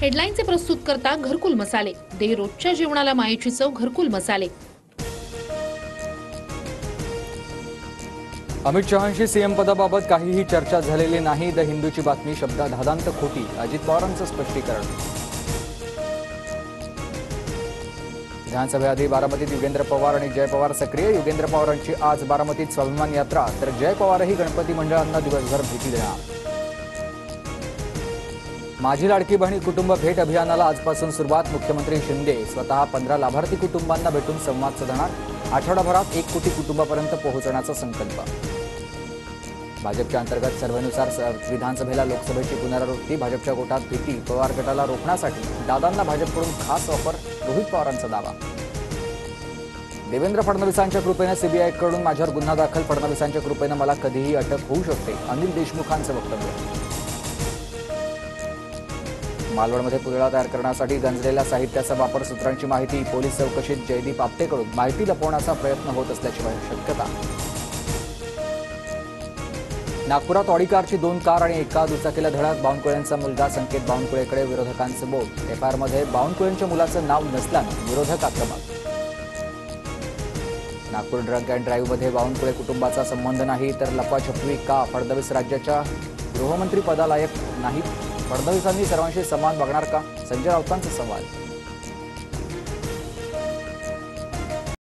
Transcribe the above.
हेडलाईनचे प्रस्तुत करता घरकुल मसाले, दे रोजच्या जेवणाला मायेची चव घरकुल मसाले। अमित शहांशी सीएम पदाबाबत काहीही चर्चा झालेली नाही। द हिंदूची बातमी शब्दाधादांत खोटी। अजित पवारांचं स्पष्टीकरण। विधानसभेआधी बारामतीत युगेंद्र पवार आणि जय पवार सक्रिय। युगेंद्र पवारांची आज बारामतीत स्वाभिमान यात्रा, तर जय पवारही गणपती मंडळांना दिवसभर भेटी देणार। माझी लाडकी बहीण कुटुंब भेट अभियानाला आजपासून सुरुवात। मुख्यमंत्री शिंदे स्वतः 15 लाभार्थी कुटुंबांना भेटून संवाद साधणार। आठवडाभरात 1 कोटी कुटुंबापर्यंत पोहोचण्याचा संकल्प। भाजपच्या अंतर्गत सर्वेनुसार विधानसभेला लोकसभेची पुनरावृत्ती। भाजपच्या गोटात भीती, पवार गटाला रोखण्यासाठी दादांना भाजपकडून खास ऑफर। रोहित पवारांचा दावा। देवेंद्र फडणवीसांच्या कृपेने सीबीआयकडून माझ्यावर गुन्हा दाखल। फडणवीसांच्या कृपेने मला कधीही अटक होऊ शकते, अनिल देशमुखांचं वक्तव्य। मालवणमध्ये पुतळा तयार करण्यासाठी गंजलेल्या साहित्याचा वापर, सूत्रांची माहिती। पोलीस चौकशीत जयदीप आपटेकडून माहिती लपवण्याचा प्रयत्न होत असल्याची शक्यता। नागपुरात ऑडी कारची 2 कार आणि एका दुचाकीला धडक। बावनकुळेंचा मुलगा संकेत बावनकुळेकडे विरोधकांचं बोट। एफआयआरमध्ये बावनकुळेंच्या मुलाचं नाव नसल्यानं विरोधक आक्रमक। नागपूर ड्रंक अँड ड्राईव्हमध्ये बावनकुळे कुटुंबाचा संबंध नाही, तर लपाछपवी का? फडणवीस राज्याच्या गृहमंत्री पदालायक नाहीत। फडणवीसांनी सर्वांशी समान वागणार का? संजय राऊतांचा सवाल।